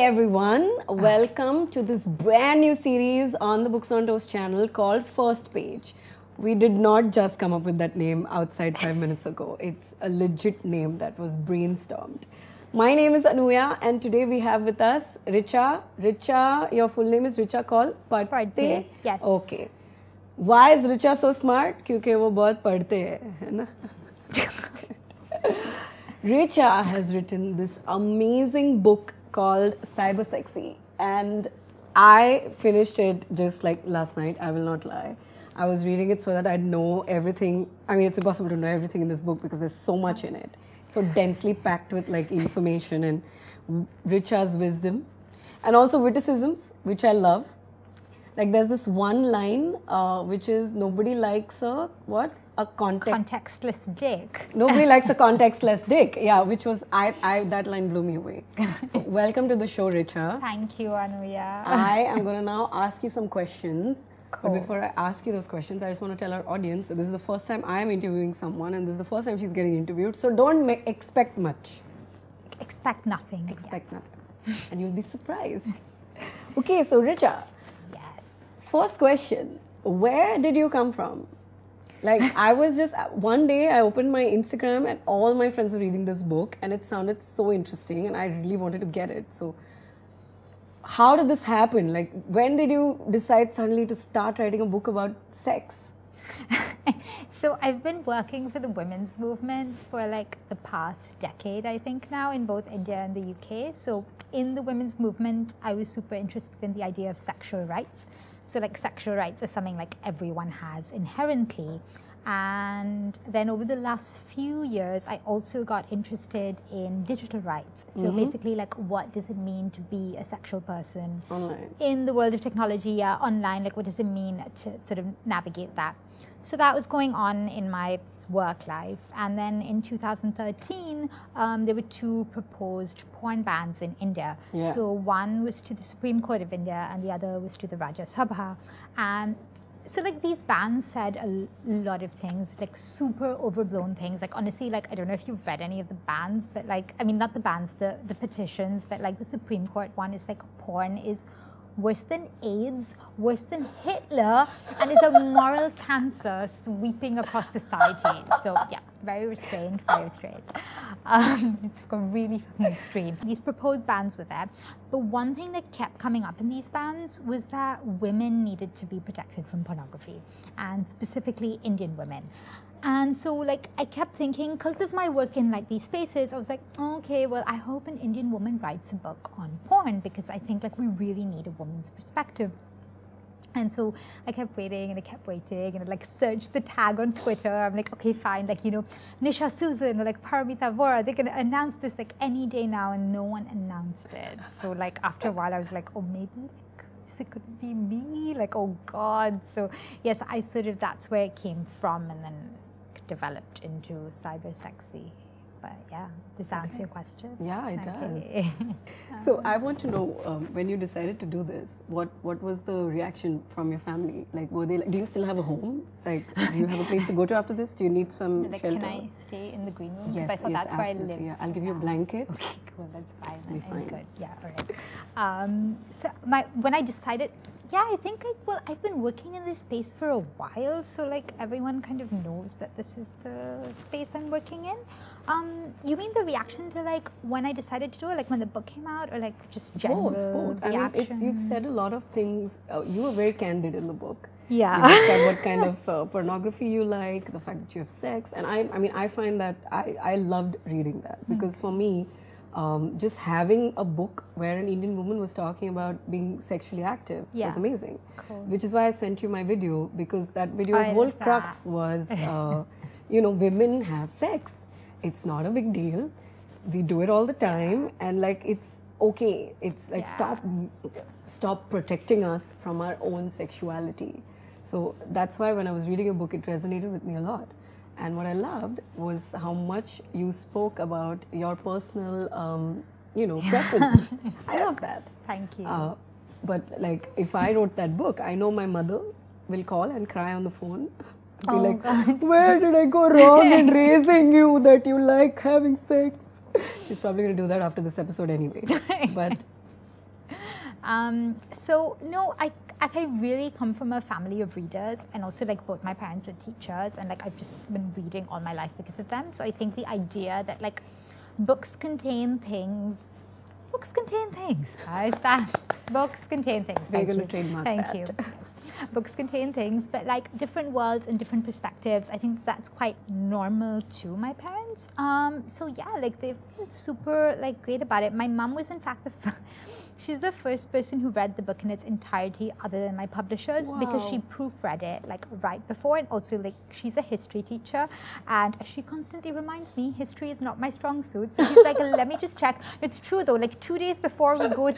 everyone, welcome to this brand new series on the Books on Toast channel called First Page. We did not just come up with that name outside 5 minutes ago. It's a legit name that was brainstormed. My name is Anuya and today we have with us Richa. Richa, your full name is Richa Kaul Padte? Yes. Okay. Why is Richa so smart? क्योंकि वो बहुत पढ़ते है ना? Richa has written this amazing book called Cyber Sexy, and I finished it just like last night. I will not lie. I was reading it so that I'd know everything. I mean, it's impossible to know everything in this book because there's so much in it. So densely packed with like information and Richa's wisdom and also witticisms, which I love. Like there's this one line which is nobody likes a what? A contextless dick. Nobody likes a contextless dick. Yeah, which was that line blew me away. So welcome to the show, Richa. Thank you, Anuya. I am gonna now ask you some questions. Cool. But before I ask you those questions, I just want to tell our audience that this is the first time I am interviewing someone and this is the first time she's getting interviewed. So don't expect much. Expect nothing. Expect nothing. And you'll be surprised. Okay, so Richa. Yes. First question, where did you come from? Like I was just, one day I opened my Instagram and all my friends were reading this book and it sounded so interesting and I really wanted to get it. So how did this happen? Like when did you decide suddenly to start writing a book about sex? So I've been working for the women's movement for like the past decade, I think now, in both India and the UK. So in the women's movement, I was super interested in the idea of sexual rights. So like sexual rights is something like everyone has inherently. And then over the last few years, I also got interested in digital rights. So basically like what does it mean to be a sexual person Online. in the world of technology, online, like what does it mean to sort of navigate that? So that was going on in my work life. And then in 2013, there were two proposed porn bans in India. Yeah. So one was to the Supreme Court of India and the other was to the Rajya Sabha. And so like these bans said a lot of things, like super overblown things. Like honestly, like I don't know if you've read any of the bans, but like, I mean, not the bans, the petitions, but like the Supreme Court one is like porn is worse than AIDS, worse than Hitler, and is a moral cancer sweeping across society. So yeah, very restrained, very restrained. It's really extreme. These proposed bans were there, but one thing that kept coming up in these bans was that women needed to be protected from pornography, and specifically Indian women. And so like I kept thinking, because of my work in like these spaces, I was like, okay, well, I hope an Indian woman writes a book on porn because I think like we really need a woman's perspective. And so I kept waiting and I kept waiting and I like searched the tag on Twitter. I'm like, okay, fine, like, you know, Nisha Susan or like Paramita Vora, they're gonna announce this like any day now, and no one announced it. So like after a while I was like, oh, maybe like it could be me, like, oh God. So yes, I sort of, that's where it came from, and then developed into Cyber Sexy. But yeah, does that answer your question? Yeah, it Okay. does. So I want to know, when you decided to do this, what was the reaction from your family? Like, were they like, do you still have a home? Like, do you have a place to go to after this? Do you need some Like, shelter? can I stay in the green room? Yes, I thought yes, that's where I absolutely. live. Yeah, I'll give you a blanket. Okay, cool, that's fine. Be I'm fine. good. Yeah, all right. So when I decided, yeah, I think I've been working in this space for a while, so like everyone kind of knows that this is the space I'm working in. You mean the reaction to like when I decided to do it, like when the book came out, or like just general Both. I reaction? mean, you've said a lot of things. You were very candid in the book. Yeah. You said what kind of pornography you like, the fact that you have sex, and I mean, I find that I loved reading that because for me, just having a book where an Indian woman was talking about being sexually active was amazing. Cool. Which is why I sent you my video, because that video's whole love crux was, you know, women have sex. It's not a big deal. We do it all the time, and like it's okay. It's like stop protecting us from our own sexuality. So that's why when I was reading your book, it resonated with me a lot. And what I loved was how much you spoke about your personal, you know, preferences. I love that. Thank you. But like, if I wrote that book, I know my mother will call and cry on the phone. Be like, God. where did I go wrong in raising you that you like having sex? She's probably going to do that after this episode anyway. But So no, I really come from a family of readers, and also like both my parents are teachers, and like I've just been reading all my life because of them. So I think the idea that like books contain things. Books contain things. How is that? Books contain things. We're going to trademark Thank that. you. Yes. Books contain things, but like different worlds and different perspectives. I think that's quite normal to my parents. So yeah, like they've been super like great about it. My mom was in fact she's the first person who read the book in its entirety other than my publishers, because she proofread it like right before, and also like she's a history teacher, and she constantly reminds me history is not my strong suit. So she's like, let me just check. It's true though, like 2 days before we go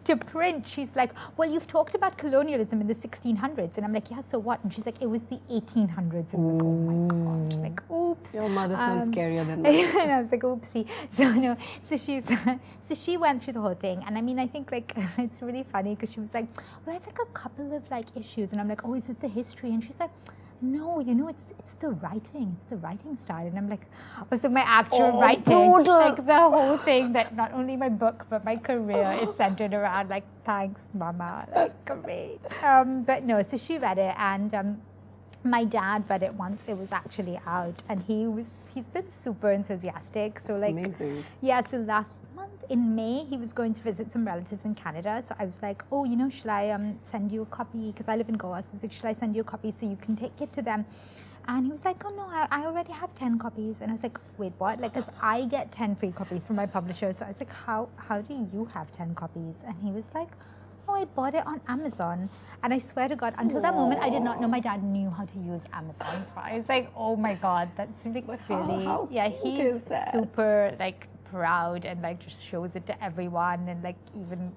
to print, she's like, well, you've talked about colonialism in the 1600s, and I'm like, yeah, so what? And she's like, it was the 1800s. And I'm like, oh my god, like oops. Your mother sounds scarier than me. And I was like, oopsie. So no, so she went through the whole thing, and I mean, I think like it's really funny because she was like, well, I have like a couple of like issues, and I'm like, oh, is it the history? And she's like, no, you know, it's the writing style. And I'm like, oh, so my actual writing, brutal. like the whole thing, that not only my book but my career is centered around like, thanks mama, like great. But no, so she read it, and my dad read it once it was actually out, and he's been super enthusiastic. So That's like amazing. Yeah, so last month in May he was going to visit some relatives in Canada. So I was like, oh, you know, shall I send you a copy, because I live in Goa. So I was like, shall I send you a copy so you can take it to them? And he was like, oh no, I already have 10 copies. And I was like, wait, what? Like, because I get 10 free copies from my publisher. So I was like, how do you have 10 copies? And he was like, oh, I bought it on Amazon. And I swear to God, until that moment, I did not know my dad knew how to use Amazon. So I was like, oh my God, that's really, how yeah, cute he's is that? super like proud, and like just shows it to everyone, and like even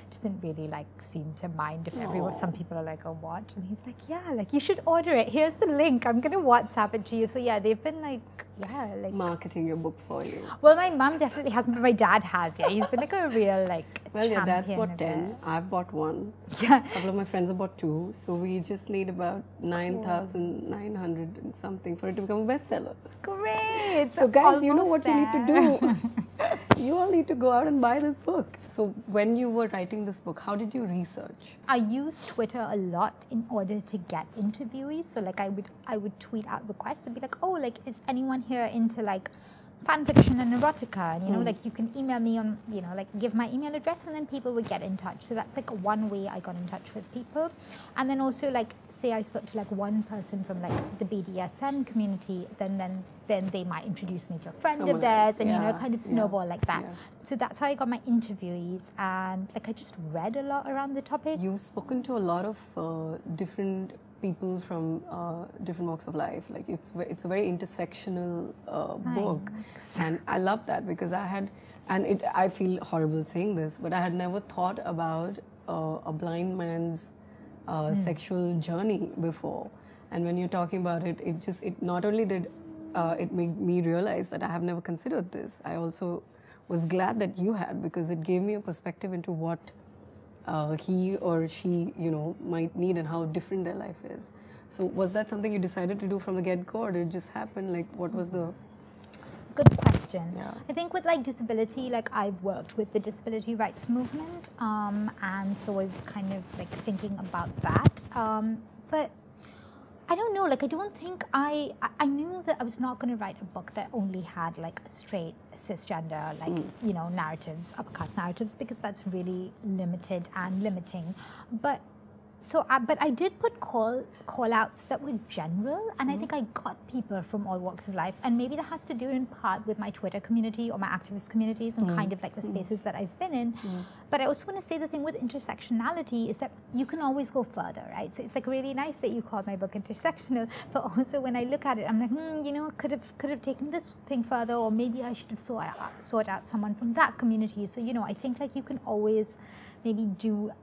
doesn't really like seem to mind if some people are like, oh, what? And he's like, yeah, like you should order it. Here's the link. I'm gonna WhatsApp it to you. So yeah, they've been like, yeah, like Marketing your book for you. well, my mom definitely hasn't, but my dad has. Yeah, he's been like a real like Well, your dad's champion bought of 10. it. I've bought 1. Yeah. A couple of my friends have bought 2. So we just need about 9,900 and something for it to become a bestseller. Great. So guys, you know what you need to Almost do. You all need to go out and buy this book. So when you were writing this book, how did you research? I use Twitter a lot in order to get interviewees. So like I would tweet out requests and be like, oh, like is anyone here into like fan fiction and erotica? And you know, like you can email me on, you know, like give my email address, and then people would get in touch. So that's like one way I got in touch with people. And then also like say I spoke to like one person from like the BDSM community, then they might introduce me to a friend Someone of theirs, else, and you know, yeah, kind of snowball like that. yeah. So that's how I got my interviewees, and like I just read a lot around the topic. You've spoken to a lot of different people from different walks of life. Like it's a very intersectional book, and I love that because I feel horrible saying this, but I had never thought about a blind man's sexual journey before. And when you're talking about it, it not only did it made me realize that I have never considered this. I also was glad that you had, because it gave me a perspective into what he or she, you know, might need and how different their life is. So was that something you decided to do from the get-go, or did it just happen? Like, what was the... Good question. Yeah. I think with like disability, like I've worked with the disability rights movement, and so I was kind of like thinking about that. But I don't know, like I don't think I knew that I was not going to write a book that only had like straight cisgender, like, you know, narratives, upper caste narratives, because that's really limited and limiting. But I did put call outs that were general, and I think I got people from all walks of life, and maybe that has to do in part with my Twitter community or my activist communities and kind of like the spaces that I've been in. But I also want to say the thing with intersectionality is that you can always go further, right? So it's like really nice that you called my book intersectional, but also when I look at it, I'm like, you know, could have taken this thing further, or maybe I should have sought out someone from that community. So, you know, I think like you can always maybe do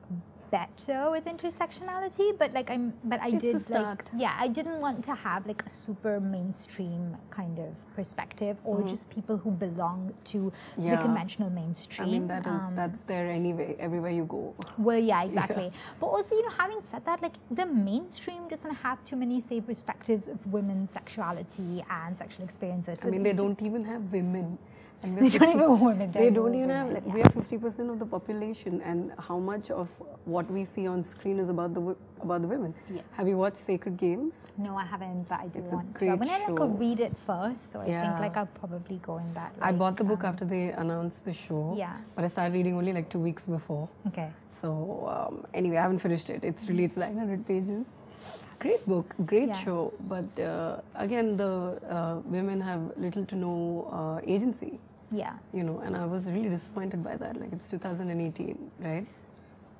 better with intersectionality, but like I It's a did start. like, I didn't want to have like a super mainstream kind of perspective or just people who belong to the conventional mainstream. I mean, that's there anyway, everywhere you go. Well, yeah, exactly. But also, having said that, like the mainstream doesn't have too many, say, perspectives of women's sexuality and sexual experiences. So I mean, they don't even have women. And They don't even have women. They don't even have, like, we are 50% of the population, and how much of what we see on screen is about the women. Yeah. Have you watched Sacred Games? No, I haven't, but I do It's a want to. great I'm gonna show. read it first, so I think Yeah. like I'll probably go in that. I like, bought the book after they announced the show. Yeah. But I started reading only like 2 weeks before. Okay. So anyway, I haven't finished it. It's 900 pages. Great book, great show. But again, the women have little to no agency. Yeah. And I was really disappointed by that. Like, it's 2018, right?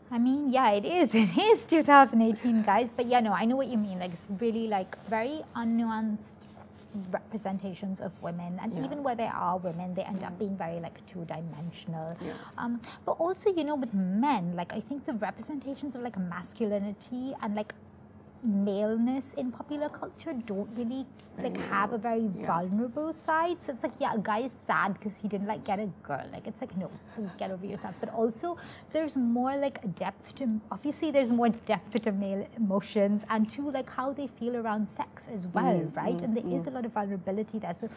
I mean, yeah, it is. It is 2018, guys. But yeah, no, I know what you mean. Like, it's really like very unnuanced representations of women, and even where there are women, they end up being very like two-dimensional. But also, with men, like I think the representations of like masculinity and like maleness in popular culture don't really like have a very vulnerable side. So it's like, a guy is sad because he didn't like get a girl. Like, it's like, no, get over yourself. But also there's more like depth to, obviously there's more depth to male emotions, and to like how they feel around sex as well, right? And there is a lot of vulnerability there. So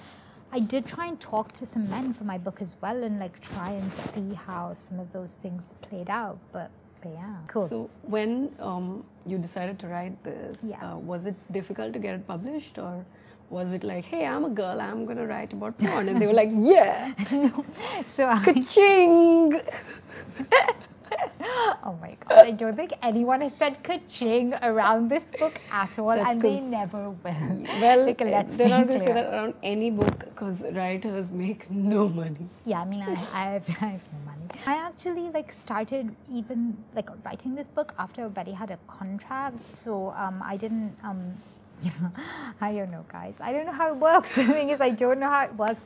I did try and talk to some men for my book as well, and like try and see how some of those things played out. But yeah, cool. So when you decided to write this, was it difficult to get it published, or was it like, hey, I'm a girl, I'm going to write about porn? And they were like, yeah, so ka-ching! Oh my God, I don't think anyone has said ka-ching around this book at all. That's and they never will. Well, like, let's they're not be going to say clear. that around any book, because writers make no money. Yeah, I mean, I have no money. I actually like started even like writing this book after I already had a contract. So I didn't, I don't know, guys. I don't know how it works. The thing is, I don't know how it works.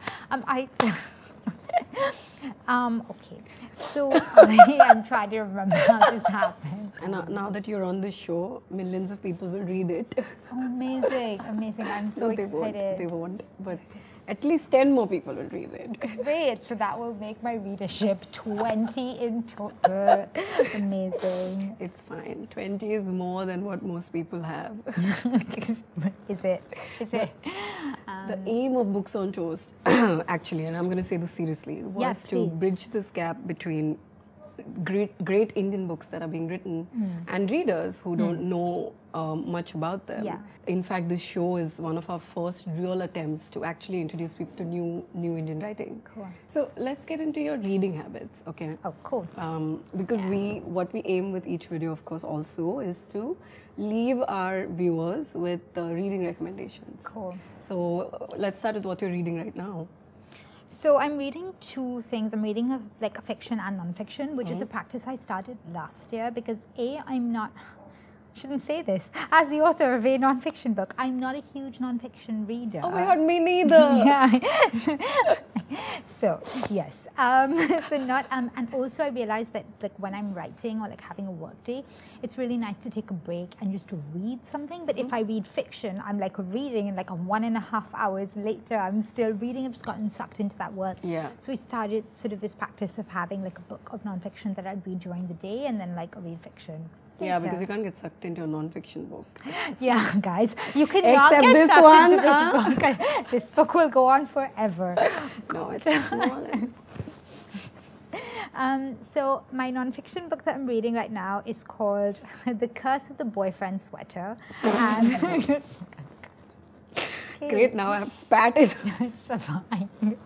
Okay, so I'm trying to remember how this happened. And now that you're on this show, millions of people will read it. Oh, amazing, amazing. I'm so excited. They won't, but at least 10 more people will read it. Great, so that will make my readership 20 in total. Amazing. It's fine. 20 is more than what most people have. Is it? The aim of Books on Toast, actually, and I'm going to say this seriously, was to bridge this gap between great Indian books that are being written and readers who don't know much about them. Yeah. In fact, this show is one of our first real attempts to actually introduce people to new Indian writing. Cool. So let's get into your reading habits, okay? Oh, cool. Because what we aim with each video, of course, also is to leave our viewers with reading recommendations. Cool. So let's start with what you're reading right now. So I'm reading two things. I'm reading a fiction and non-fiction, which is a practice I started last year because shouldn't say this, as the author of a non-fiction book, I'm not a huge non-fiction reader. Oh my God, me neither. Yeah. So yes. And also I realized that like when I'm writing or like having a work day, it's really nice to take a break and just to read something. But if I read fiction, I'm like reading, and like 1.5 hours later, I'm still reading. I've just gotten sucked into that work. Yeah. So we started sort of this practice of having like a book of non-fiction that I'd read during the day, and then like read fiction. Yeah, because you can't get sucked into a non-fiction book. Yeah, guys, you cannot Except get this sucked one, into this book. This book will go on forever. No, it's small. So my non-fiction book that I'm reading right now is called The Curse of the Boyfriend Sweater. And Great, now I have spat it. It's fine.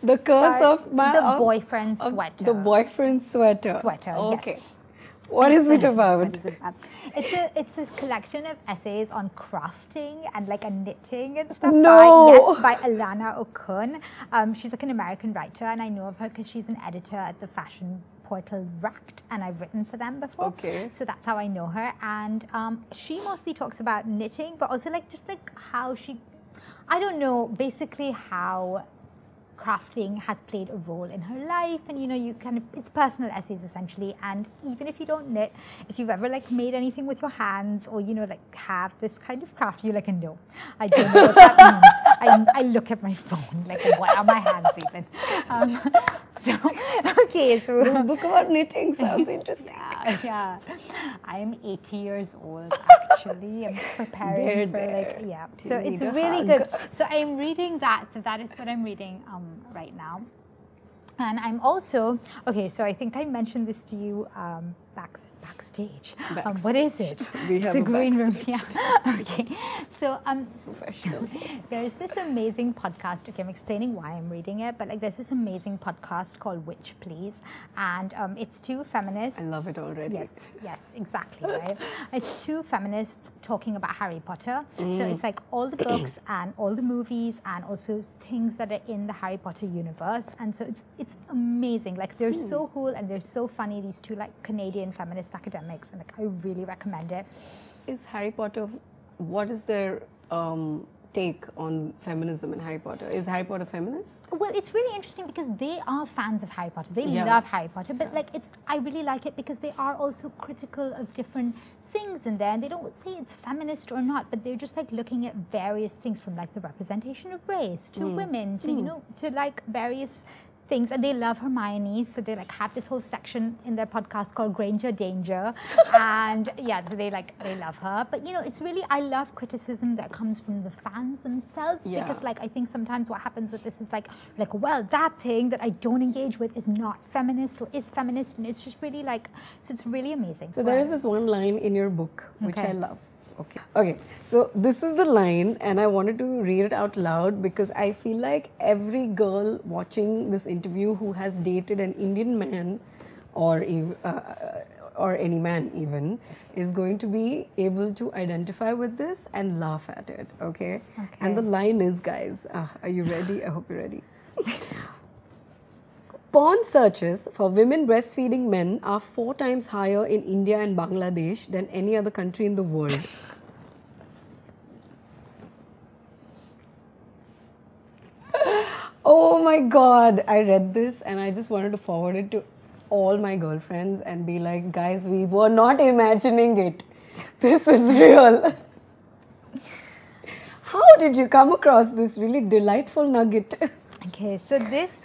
The Curse of the Boyfriend Sweater. The Boyfriend Sweater. Okay. Yes. What is it about? It's this collection of essays on crafting and like a knitting and stuff. No. By Alanna Okun. She's like an American writer, and I know of her because she's an editor at the fashion portal Racked, and I've written for them before. Okay. So that's how I know her. And she mostly talks about knitting, but also like just like how she, I don't know, basically how crafting has played a role in her life, and you kind of, it's personal essays essentially. And even if you don't knit, if you've ever like made anything with your hands, or like have this kind of craft, you're like, no, I don't know what that means. I look at my phone, like, what are my hands even? The book about knitting sounds interesting. Yeah. I am 80 years old actually. I'm preparing So it's really good. So I'm reading that. So that is what I'm reading right now. And I'm also, so I think I mentioned this to you backstage. What is it? We have the a green room. backstage. Yeah. Okay. So professional. there's this amazing podcast. Okay, I'm explaining why I'm reading it, but like there's this amazing podcast called Witch Please, and it's two feminists. I love it already. Yes, exactly, right? It's two feminists talking about Harry Potter. So it's like all the books and all the movies and also things that are in the Harry Potter universe. And so it's amazing. Like they're so cool and they're so funny. These two like Canadian feminist academics, and like I really recommend it. Is Harry Potter, what is their take on feminism in Harry Potter? Is Harry Potter feminist? Well, it's really interesting because they are fans of Harry Potter. They love Harry Potter, but like I really like it because they are also critical of different things in there, and they don't say it's feminist or not, but they're just like looking at various things, from like the representation of race to women to to like various things. And they love Hermione, so they like have this whole section in their podcast called Granger Danger, and so they love her. But it's really, I love criticism that comes from the fans themselves, because like I think sometimes what happens with this is like well, that thing that I don't engage with is not feminist or is feminist, and it's just really like, so it's really amazing. So there is this one line in your book which I love. Okay, so this is the line, and I wanted to read it out loud because I feel like every girl watching this interview who has dated an Indian man or any man even is going to be able to identify with this and laugh at it, okay? And the line is, guys, are you ready? I hope you're ready. Porn searches for women breastfeeding men are 4 times higher in India and Bangladesh than any other country in the world. Oh my God, I read this and I just wanted to forward it to all my girlfriends and be like, guys, we were not imagining it. This is real. How did you come across this really delightful nugget? Okay, so this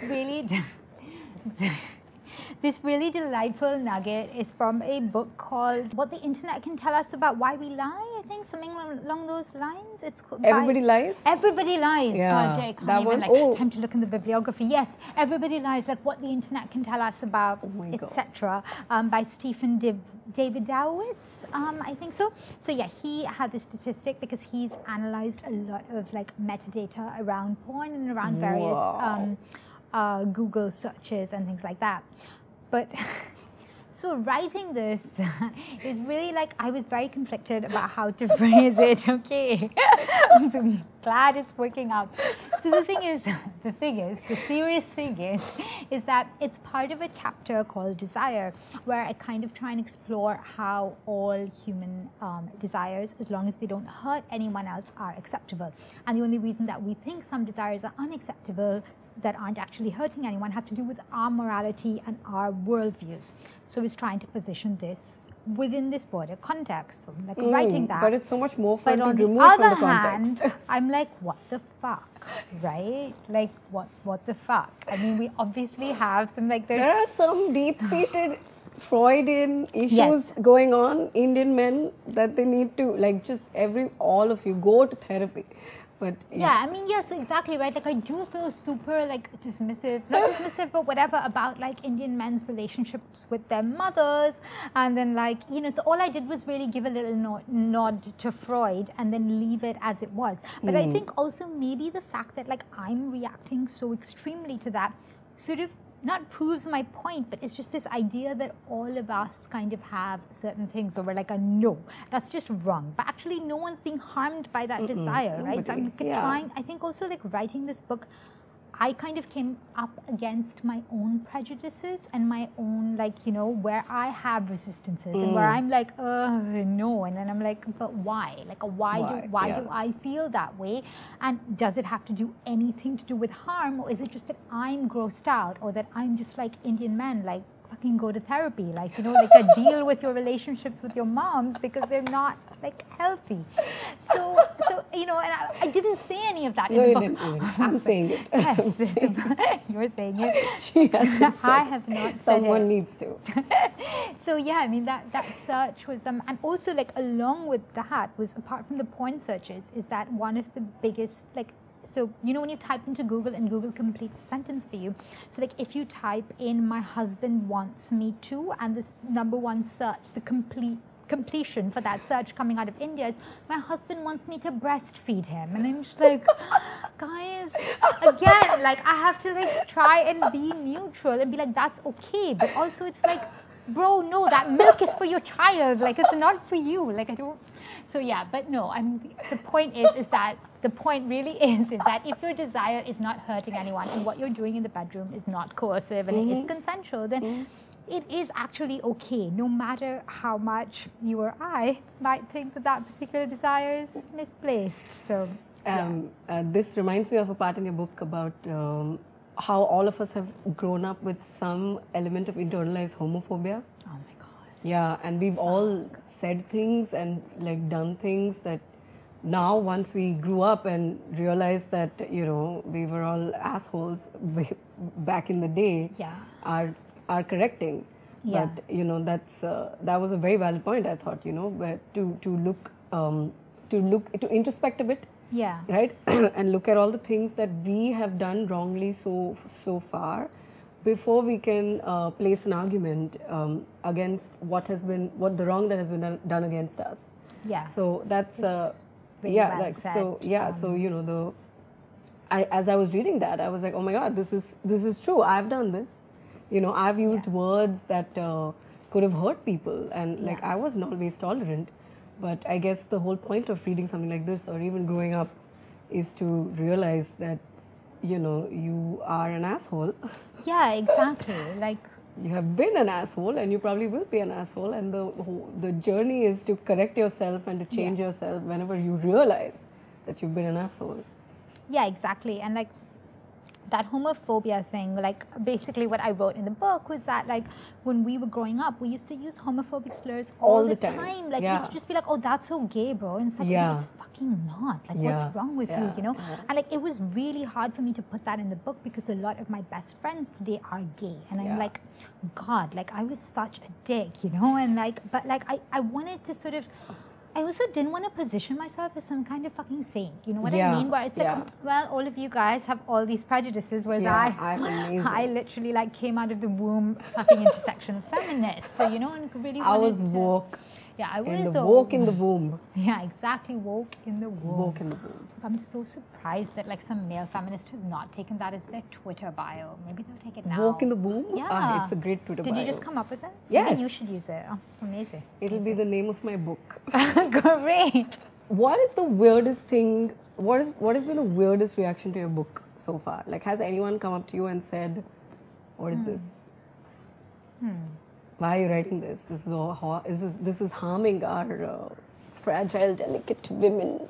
really delightful nugget is from a book called What the Internet Can Tell Us About Why We Lie, I think, something along those lines. It's Everybody Lies? Everybody Lies. Yeah. God, I can't even time to look in the bibliography. Yes, Everybody Lies, like what the internet can tell us about, etc. By Stephen Davidowitz, I think so. So yeah, he had this statistic because he's analyzed a lot of like metadata around porn and around various Google searches and things like that. But so writing this is really like, I was very conflicted about how to phrase it. Okay, I'm so glad it's working out. So the serious thing is that it's part of a chapter called Desire, where I kind of try and explore how all human desires, as long as they don't hurt anyone else, are acceptable. And the only reason that we think some desires are unacceptable, that aren't actually hurting anyone, have to do with our morality and our worldviews. So it's trying to position this within this broader context. So like writing that. But it's so much more fun to remove from the context. On context. the other hand, I'm like, what the fuck, right? Like, what the fuck? I mean, we obviously have some like there are some deep-seated Freudian issues going on, Indian men, that they need to, like, just all of you go to therapy. But I mean, so exactly, right? Like, I do feel super, like, dismissive, not dismissive, but whatever, about, like, Indian men's relationships with their mothers. And then, like, so all I did was really give a little nod to Freud and then leave it as it was. But I think also maybe the fact that, like, I'm reacting so extremely to that sort of not proves my point, but it's just this idea that all of us kind of have certain things where we're like, no, that's just wrong. But actually, no one's being harmed by that desire, right? So I'm trying, I think also like writing this book, I kind of came up against my own prejudices and my own, like, you know, where I have resistances and where I'm like, no. And then I'm like, but why? Like, why do I feel that way? And does it have to do anything to do with harm? Or is it just that I'm grossed out, or that I'm just like Indian men, like, fucking go to therapy, like, you know, like a deal with your relationships with your moms because they're not like healthy. So you know, and I didn't say any of that in the book. Didn't. I'm saying it. Yes, you're saying it. She hasn't said I have not said Someone it. needs to. So yeah, I mean that search was and also like along with that was, apart from the porn searches, is that one of the biggest, like, so, you know, when you type into Google and Google completes a sentence for you. So, like, if you type in "my husband wants me to," and this #1 search, the completion for that search coming out of India is "my husband wants me to breastfeed him," and I'm just like, guys, again, like, I have to like try and be neutral and be like, that's okay, but also it's like, bro, no, that milk is for your child, like, it's not for you, like, I don't. So yeah, but no, the point is that the point really is that if your desire is not hurting anyone and what you're doing in the bedroom is not coercive and it is consensual, then it is actually okay, no matter how much you or I might think that that particular desire is misplaced. So this reminds me of a part in your book about how all of us have grown up with some element of internalized homophobia. Oh my God. Yeah, and we've all said things and like done things that now once we grew up and realized that, you know, we were all assholes back in the day, are correcting. Yeah. But, you know, that was a very valid point, I thought, you know, where to introspect a bit. Yeah. Right? And look at all the things that we have done wrongly so far before we can place an argument against what the wrong that has been done against us. Yeah. So that's really yeah, well like said. so yeah. So you know, as I was reading that, I was like, oh my God, this is true. I've done this. You know, I've used words that could have hurt people, and like I wasn't always tolerant. But I guess the whole point of reading something like this, or even growing up, is to realize that, you know, you are an asshole. Yeah, exactly. Like, you have been an asshole, and you probably will be an asshole. And the journey is to correct yourself and to change yourself whenever you realize that you've been an asshole. Yeah, exactly. And like, that homophobia thing, like, basically what I wrote in the book was that, like, when we were growing up, we used to use homophobic slurs all the time. Like, we used to just be like, oh, that's so gay, bro. And it's like, no, it's fucking not. Like, what's wrong with you, you know? And like, it was really hard for me to put that in the book because a lot of my best friends today are gay. And I'm like, God, like, I was such a dick, you know? And like, but like, I wanted to sort of, I also didn't want to position myself as some kind of fucking saint. You know what I mean? Where it's like, well, all of you guys have all these prejudices, whereas I literally like came out of the womb fucking intersectional feminist. So, you know, and really I was woke. Yeah, I was woke in the womb. Yeah, exactly, woke in the womb. Woke in the womb. I'm so surprised that like some male feminist has not taken that as their Twitter bio. Maybe they'll take it now. Woke in the womb? Yeah. It's a great Twitter bio. Did you just come up with it? Yes. Maybe you should use it. Oh, amazing. It'll be the name of my book. Great. What is the weirdest thing, what has been the weirdest reaction to your book so far? Like, has anyone come up to you and said, what is this? Why are you writing this? This is harming our fragile, delicate women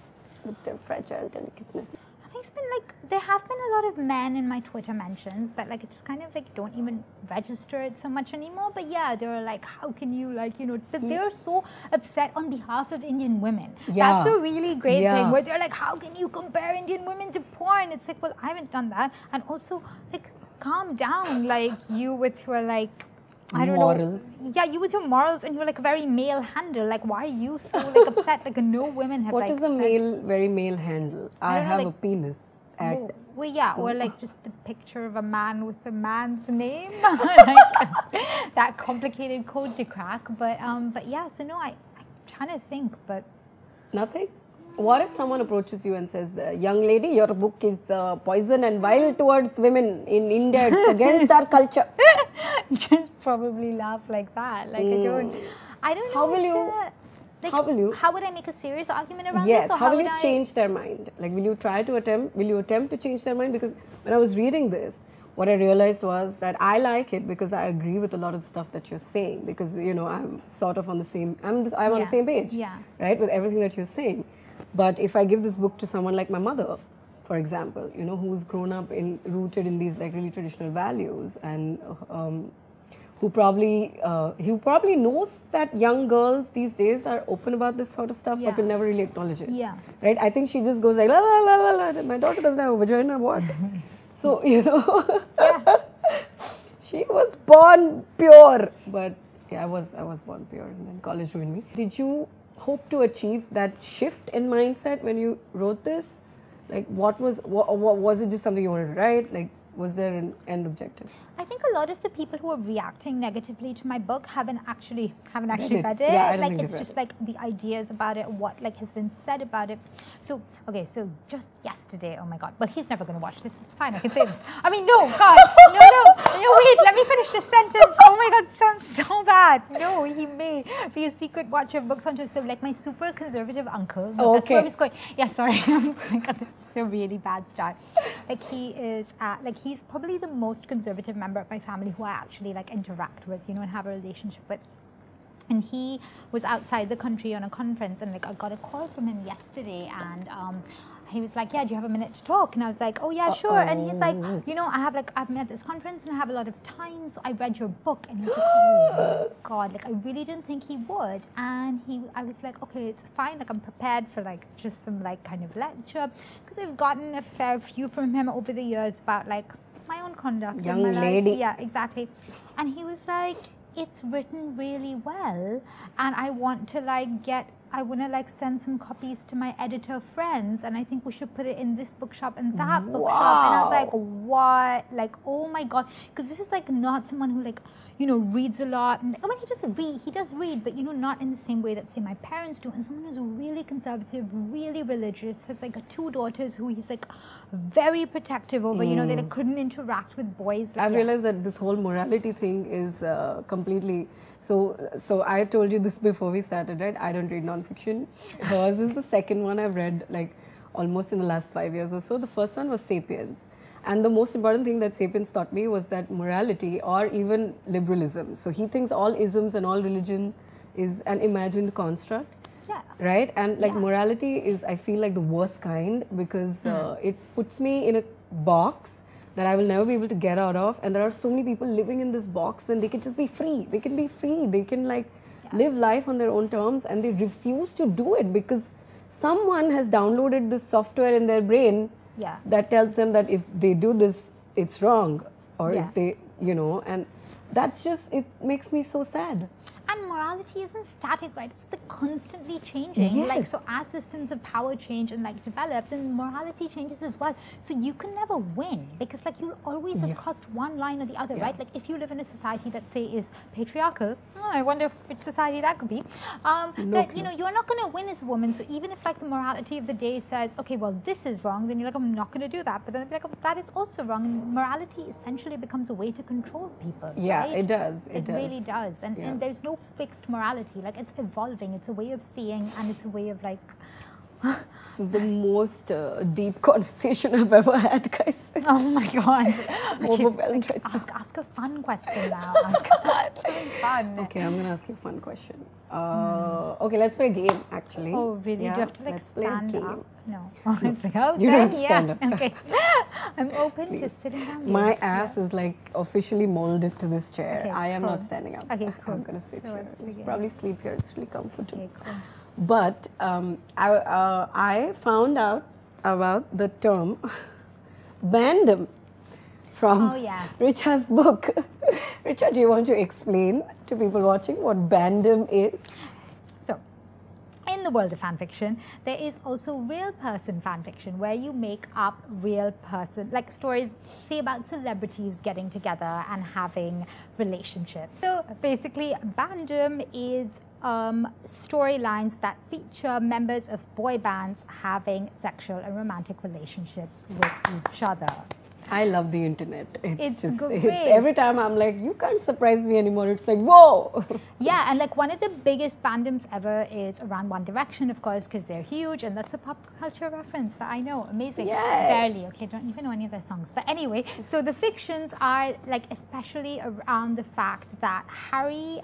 with their fragile delicateness. I think it's been like, there have been a lot of men in my Twitter mentions, but like, it just kind of like don't even register it so much anymore. But yeah, they were like, how can you, like, you know, but they're so upset on behalf of Indian women. That's a really great thing, where they're like, how can you compare Indian women to porn? It's like, well, I haven't done that. And also, like, calm down, like, you with your, like, I don't morals. know. Yeah, you with your morals, and you're like a very male handle. Like, why are you so like upset? Like, no women have. What like, is a very male handle? I have like, a penis. Well, yeah, or like just the picture of a man with a man's name, like that complicated code to crack. But yeah, so no, I'm trying to think, but nothing. What if someone approaches you and says, young lady, your book is poison and vile towards women in India, it's against our culture? Just probably laugh like that. Like, I don't know. How will you Like, how will you? How would I make a serious argument around Yes, this? Or how will would you change their mind? Like, will you attempt to change their mind? Because when I was reading this, what I realized was that I like it because I agree with a lot of the stuff that you're saying, because, you know, I'm sort of on the same, I'm on the same page, right, with everything that you're saying. But if I give this book to someone like my mother, for example, you know, who's grown up rooted in these like really traditional values, and who probably knows that young girls these days are open about this sort of stuff, but will never really acknowledge it. Yeah. Right? I think she just goes like, la la la la la, my daughter doesn't have a vagina, what? So, you know, she was born pure. But yeah, I was born pure, and then college ruined me. Did you hope to achieve that shift in mindset when you wrote this? Like, what was it just something you wanted to write? Like, was there an end objective? I think a lot of the people who are reacting negatively to my book haven't actually read it. Yeah, like, it's just like the ideas about it, what like has been said about it. So okay, so just yesterday, oh my god, well, he's never going to watch this. It's fine, I can say this. I mean, no, God, no, wait, let me finish this sentence. Oh my god, it sounds so bad. No, he may be a secret watcher of books on Twitter. So like my super conservative uncle. No, that's where he's going. Yeah, sorry. It's a really bad start. Like he's probably the most conservative member of my family who I actually like interact with, you know, and have a relationship with. And he was outside the country on a conference, and like I got a call from him yesterday, and he was like, yeah, do you have a minute to talk? And I was like, oh yeah, sure. And he's like, you know, I've been at this conference and I have a lot of time, so I read your book. And he was like, oh my god, like I really didn't think he would. And I was like, okay, it's fine, like I'm prepared for like just some like kind of lecture, because I've gotten a fair few from him over the years about like my own conduct. Young in my lady. life. Yeah, exactly. And he was like, it's written really well, and I want to like send some copies to my editor friends, and I think we should put it in this bookshop and that bookshop. And I was like, what? Like, oh my god, because this is like not someone who like, you know, reads a lot. I mean, he does read, but you know, not in the same way that say my parents do. And someone who's really conservative, really religious, has like 2 daughters who he's like very protective over. You know, they like, couldn't interact with boys. Like, I've realized that this whole morality thing is completely. So I told you this before we started, right? I don't read non-fiction. Hers is the second one I've read like almost in the last 5 years or so. The first one was Sapiens. And the most important thing that Sapiens taught me was that morality, or even liberalism. So he thinks all isms and all religion is an imagined construct. Yeah. Right? And like morality is, I feel like the worst kind, because it puts me in a box that I will never be able to get out of. And there are so many people living in this box when they can just be free. They can be free. They can like live life on their own terms, and they refuse to do it because someone has downloaded this software in their brain that tells them that if they do this, it's wrong. Or if they, you know, and that's just, it makes me so sad. And morality isn't static, right? It's like constantly changing. Yes. Like, so as systems of power change and like develop, then morality changes as well. So you can never win, because like you'll always have crossed one line or the other, right? Like if you live in a society that say is patriarchal, I wonder which society that could be. You know, you're not going to win as a woman. So even if like the morality of the day says, okay, well, this is wrong, then you're like, I'm not going to do that. But then they'll be like, oh, that is also wrong. And morality essentially becomes a way to control people. Yeah, right? it does. It really does. And there's no fixed morality. Like, it's evolving. It's a way of seeing, and it's a way of like. This is the most deep conversation I've ever had, guys. Oh my god! Overwhelmed right now. Ask a fun question now. Fun. Okay, I'm gonna ask you a fun question. Okay, let's play a game. Actually. Oh really? Yeah, do you have to like stand up? No. It's like, you don't have to stand up. Okay. I'm open to sitting down. My ass is like officially molded to this chair. Okay, I am not standing up. Okay, cool. I'm gonna sit here. Let's Probably sleep here. It's really comfortable. Okay, cool. But I found out about the term bandom from Richa's book. Richa, do you want to explain to people watching what bandom is? So, in the world of fanfiction, there is also real person fanfiction, where you make up real person, like stories, say about celebrities getting together and having relationships. So basically, bandom is storylines that feature members of boy bands having sexual and romantic relationships with each other. I love the internet. It's great. every time I'm like, you can't surprise me anymore. It's like, whoa. Yeah, and like one of the biggest fandoms ever is around One Direction, of course, because they're huge, and that's a pop culture reference that I know. Amazing. Yay. Barely. Okay, don't even know any of their songs. But anyway, so the fictions are like especially around the fact that Harry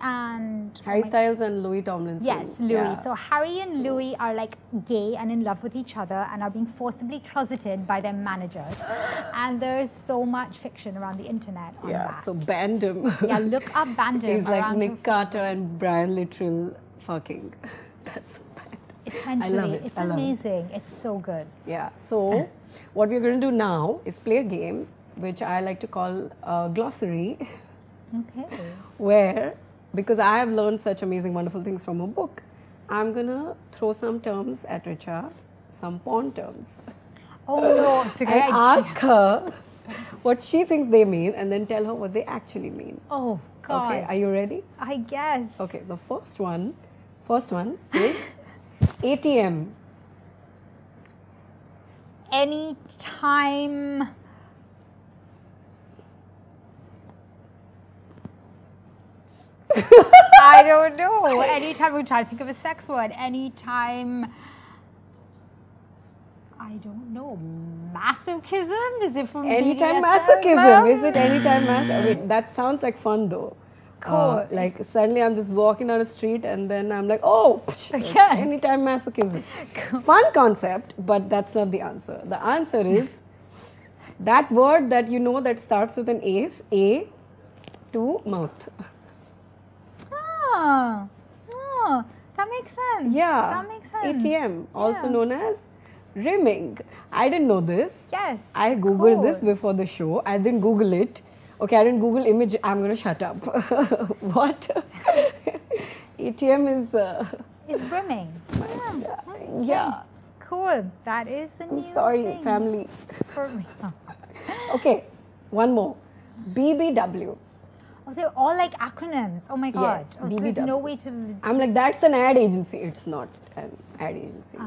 Styles and Louis Tomlinson. Yes, Louis. Yeah. So Harry and Louis are like gay and in love with each other and are being forcibly closeted by their managers. And there's so much fiction around the internet on that. So Bandom. Yeah, look up Bandom. He's like Nick Carter and Brian Littrell fucking. That's bad. Essentially, I love it. It's amazing. It's so good. Yeah. So what we're going to do now is play a game which I like to call glossary. Okay. Where, because I have learned such amazing, wonderful things from a book, I'm going to throw some terms at Richa, some porn terms. Oh no, it's a great and ask her what she thinks they mean and then tell her what they actually mean. Oh, God. Okay, are you ready? I guess. Okay, the first one is ATM. Anytime. I don't know. Anytime we try to think of a sex word. Anytime. I don't know. Masochism? Is it from Anytime BDSM? masochism. Is it anytime masochism? Wait, that sounds like fun though. Cool. Like suddenly I'm just walking down the street and then I'm like, oh, Yeah. anytime masochism. Fun concept, but that's not the answer. The answer is that word that you know that starts with an ace, A to mouth. Oh, that makes sense. Yeah. That makes sense. ATM, also Yeah. known as rimming. I didn't know this. Yes. I googled cool. this before the show. I didn't Google it. Okay, I didn't Google image. I'm gonna shut up. What? ATM is. It's brimming. Yeah. Cool. That is the new I'm sorry, thing family. for me. Okay, one more. BBW. Oh, they're all like acronyms. Oh my God. Yes, Oh, so there's no BBW. way to. I'm like, that's an ad agency. It's not an ad agency.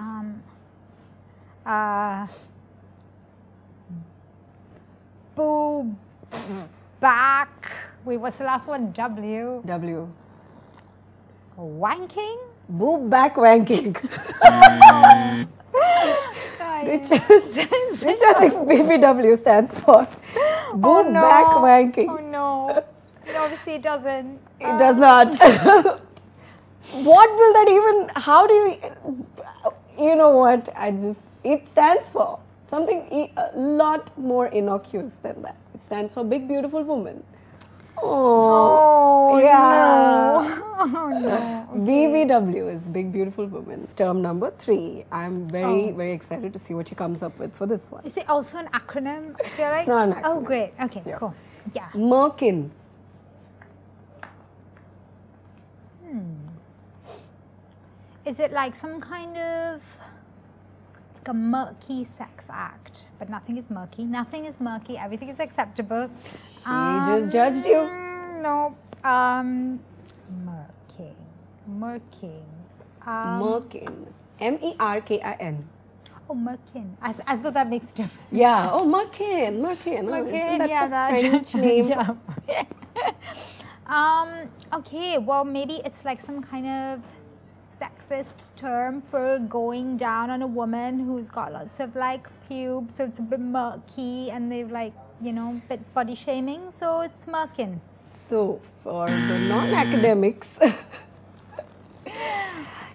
Boo. Back. Wait, what's the last one? W. W. Wanking? Boob back wanking. Which I think BBW stands for. Boob no. back wanking. Oh no. Obviously it doesn't. It does not. What will that even, how do you know what, it stands for something a lot more innocuous than that. It stands for Big Beautiful Woman. Oh, yeah. no. Oh no. BBW is Big Beautiful Woman. Term number 3. I'm very excited to see what she comes up with for this one. Is it also an acronym? I feel like. It's not an acronym. Oh, great. Okay, Yeah. cool. Yeah. Merkin. Is it like some kind of like a murky sex act? But nothing is murky. Nothing is murky. Everything is acceptable. She just judged you. No. Murking. Merkin. MERKIN. Oh, Merkin. As though that makes a difference. Yeah. Oh, Merkin. Merkin. Oh, isn't that the French name? Yeah. Okay, well, maybe it's like some kind of sexist term for going down on a woman who's got lots of like pubes, so it's a bit murky and they've like, you know, bit body shaming, so it's murkin. So, for the non-academics,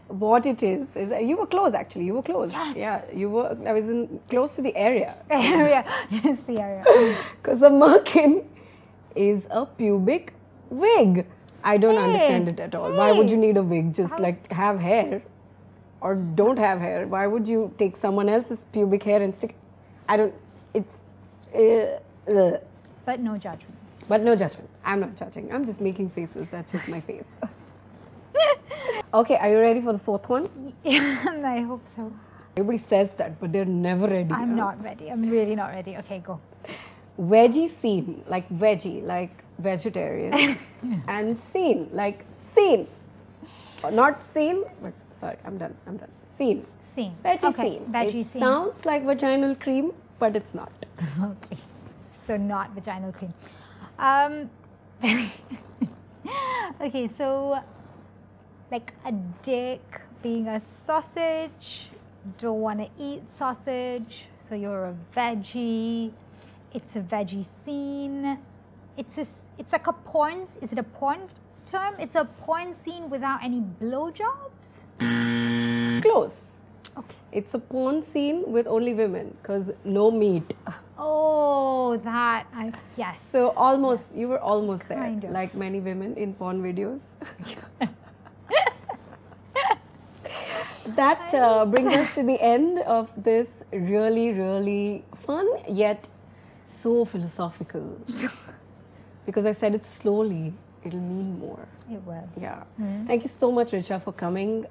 what it is you were close actually. You were close. Yes. Yeah, you were. I was close to the area. Area, yes, the area. Because a merkin is a pubic wig. I don't understand it at all. Why would you need a wig? Just like have hair, or don't have hair. Why would you take someone else's pubic hair and stick? I don't. It's. But no judgment. But no judgment. I'm not judging. I'm just making faces. That's just my face. Okay, are you ready for the fourth one? Yeah, I hope so. Everybody says that, but they're never ready. I'm not ready. I'm really not ready. Okay, go. Veggie scene, like veggie, like vegetarian. And scene, like scene. Or not scene, but sorry, I'm done. Scene. Scene. Veggie Okay, scene. veggie It scene. sounds like vaginal cream, but it's not. Okay. So not vaginal cream. Okay, so like a dick being a sausage, don't want to eat sausage, so you're a veggie. It's a veggie scene. It's like a porn. Is it a porn term? It's a porn scene without any blowjobs. Close. Okay. It's a porn scene with only women because no meat. Oh, yes. So almost, you were almost there. Kind of. Like many women in porn videos. That brings us to the end of this really, really fun yet so philosophical. Because I said it slowly, it'll mean more. It will. Yeah. Thank you so much, Richa, for coming.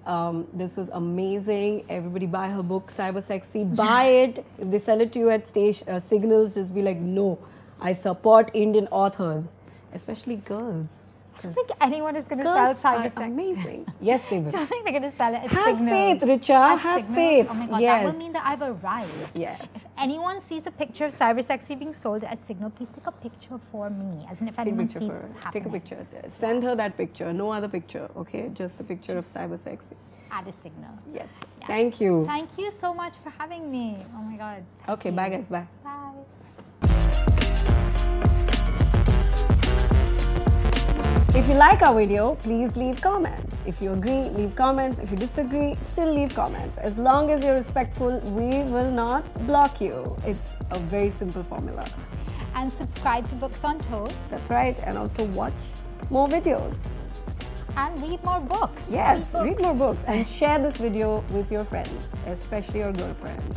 This was amazing. Everybody buy her book, Cyber Sexy. Buy it. If they sell it to you at Signals, just be like, no, I support Indian authors, especially girls. I don't think anyone is going to sell Cyber Sexy. Amazing. Yes, they will. I don't think they're going to sell it at Have Signals. faith, Richa. Have Signals? faith. Oh my God, yes. that will mean that I've arrived. Yes. If anyone sees a picture of Cyber Sexy being sold at Signal, please take a picture for me. As in if anyone sees it happening. Take a picture. Send her that picture. No other picture, okay? Just a picture of Cyber Sexy. At a Signal. Yes. Yeah. Thank you. Thank you so much for having me. Oh my God. Okay, bye guys. Bye. Bye. If you like our video, please leave comments. If you agree, leave comments. If you disagree, still leave comments. As long as you're respectful, we will not block you. It's a very simple formula. And subscribe to Books on Toast. That's right. And also watch more videos. And read more books. Yes, read more books. And share this video with your friends, especially your girlfriends.